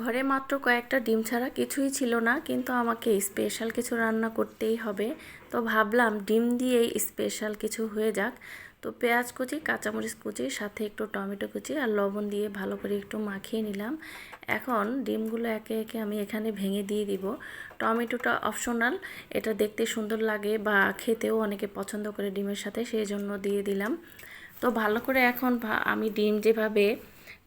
ঘরে মাত্র কয়েকটা ডিম ছাড়া কিছুই ছিল না, কিন্তু আমাকে স্পেশাল কিছু রান্না করতেই হবে। তো ভাবলাম ডিম দিয়েই স্পেশাল কিছু হয়ে যাক। তো পেঁয়াজ কুচি, কাঁচামরিচ কুচি, সাথে একটু টমেটো কুচি আর লবণ দিয়ে ভালো করে একটু মাখিয়ে নিলাম। এখন ডিমগুলো একে একে আমি এখানে ভেঙে দিয়ে দিব। টমেটোটা অপশনাল, এটা দেখতে সুন্দর লাগে বা খেতেও অনেকে পছন্দ করে ডিমের সাথে, সেই জন্য দিয়ে দিলাম। তো ভালো করে এখন আমি ডিম যেভাবে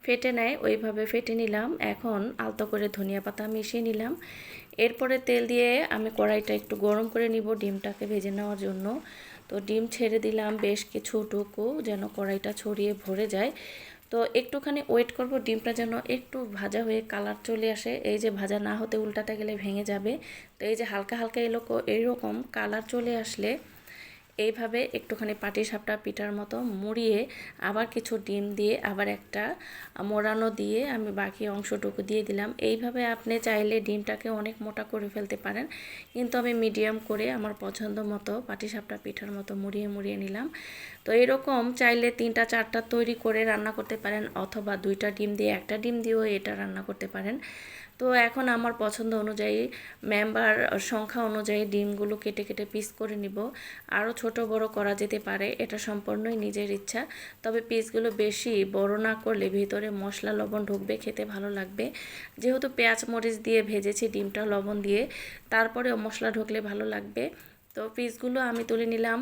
ফেটে নেয় ওইভাবে ফেটে নিলাম। এখন আলতো করে ধনিয়া পাতা মিশিয়ে নিলাম। এরপরে তেল দিয়ে আমি কড়াইটা একটু গরম করে নিব ডিমটাকে ভেজে নেওয়ার জন্য। তো ডিম ছেড়ে দিলাম বেশ কিছুটুকু, যেন কড়াইটা ছড়িয়ে ভরে যায়। তো একটুখানি ওয়েট করব ডিমটা যেন একটু ভাজা হয়ে কালার চলে আসে। এই যে ভাজা না হতে উল্টাতে গেলে ভেঙে যাবে। তো এই যে হালকা হালকা এইরকম কালার চলে আসলে এইভাবে একটুখানি পাটিসাপটা পিঠার মতো মুড়িয়ে আবার কিছু ডিম দিয়ে আবার একটা মোড়ানো দিয়ে আমি বাকি অংশটুকু দিয়ে দিলাম। এইভাবে আপনি চাইলে ডিমটাকে অনেক মোটা করে ফেলতে পারেন, কিন্তু আমি মিডিয়াম করে আমার পছন্দ মতো পাটিসাপটা পিঠার মতো মুড়িয়ে মুড়িয়ে নিলাম। তো এরকম চাইলে 3টা 4টা তৈরি করে রান্না করতে পারেন, অথবা 2টা ডিম দিয়ে 1টা ডিম দিয়েও এটা রান্না করতে পারেন। তো এখন আমার পছন্দ অনুযায়ী, মেম্বার সংখ্যা অনুযায়ী ডিমগুলো কেটে কেটে পিস করে নিব। আরও ছোট বড় করা যেতে পারে, এটা সম্পূর্ণই নিজের ইচ্ছা। তবে পিসগুলো বেশি বড় না করলে ভিতরে মশলা লবণ ঢুকবে, খেতে ভালো লাগবে। যেহেতু পেঁয়াজ মরিচ দিয়ে ভেজেছি ডিমটা লবণ দিয়ে, তারপরেও মশলা ঢুকলে ভালো লাগবে। তো পিসগুলো আমি তুলে নিলাম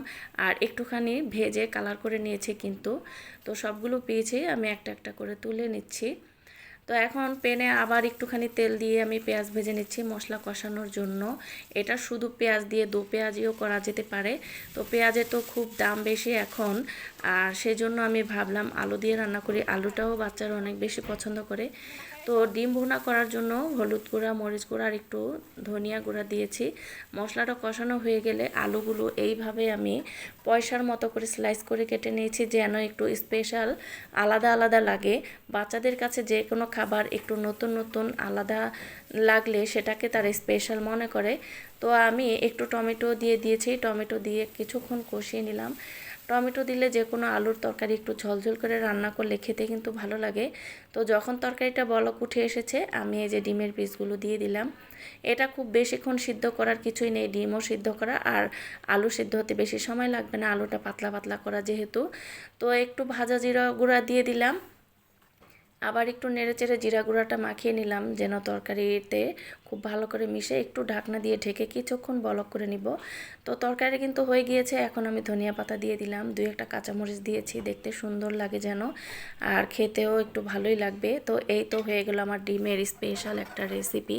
আর একটুখানি ভেজে কালার করে নিয়েছি কিন্তু। তো সবগুলো পিসে আমি একটা একটা করে তুলে নিচ্ছি। তো এখন প্যানে আবার একটুখানি তেল দিয়ে আমি পেঁয়াজ ভেজে নিচ্ছি মশলা কষানোর জন্য। এটা শুধু পেঁয়াজ দিয়ে দো পেঁয়াজিও করা যেতে পারে। তো পেঁয়াজের তো খুব দাম বেশি এখন, আর সেজন্য আমি ভাবলাম আলু দিয়ে রান্না করি। আলুটাও বাচ্চারা অনেক বেশি পছন্দ করে। তো ডিম ভুনা করার জন্য হলুদ গুঁড়া, মরিচ গুঁড়া আর একটু ধনিয়া গুঁড়া দিয়েছি। মশলাটা কষানো হয়ে গেলে আলুগুলো এইভাবে আমি পয়সার মতো করে স্লাইস করে কেটে নিয়েছি, যেন একটু স্পেশাল আলাদা আলাদা লাগে। বাচ্চাদের কাছে যে কোনো খাবার একটু নতুন নতুন আলাদা লাগলে সেটাকে তারা স্পেশাল মনে করে। তো আমি একটু টমেটো দিয়ে দিয়েছি, টমেটো দিয়ে কিছুক্ষণ কষিয়ে নিলাম। টমেটো দিলে যে কোনো আলুর তরকারি একটু ঝোলঝোল করে রান্না করলে খেতে কিন্তু ভালো লাগে। তো যখন তরকারিটা বলক উঠে এসেছে, আমি এই যে ডিমের পিসগুলো দিয়ে দিলাম। এটা খুব বেশিক্ষণ সিদ্ধ করার কিছুই নেই, ডিমও সিদ্ধ করা আর আলু সিদ্ধ হতে বেশি সময় লাগবে না, আলুটা পাতলা পাতলা করা যেহেতু। তো একটু ভাজা জিরা গুঁড়া দিয়ে দিলাম। আবার একটু নেড়েচেড়ে জিরা গুঁড়াটা মাখিয়ে নিলাম, যেন তরকারিতে খুব ভালো করে মিশে। একটু ঢাকনা দিয়ে ঢেকে কিছুক্ষণ বলক করে নিব। তো তরকারি কিন্তু হয়ে গিয়েছে। এখন আমি ধনিয়া পাতা দিয়ে দিলাম, 2-1টা কাঁচামরিচ দিয়েছি, দেখতে সুন্দর লাগে যেন, আর খেতেও একটু ভালোই লাগবে। তো এই তো হয়ে গেল আমার ডিমের স্পেশাল একটা রেসিপি।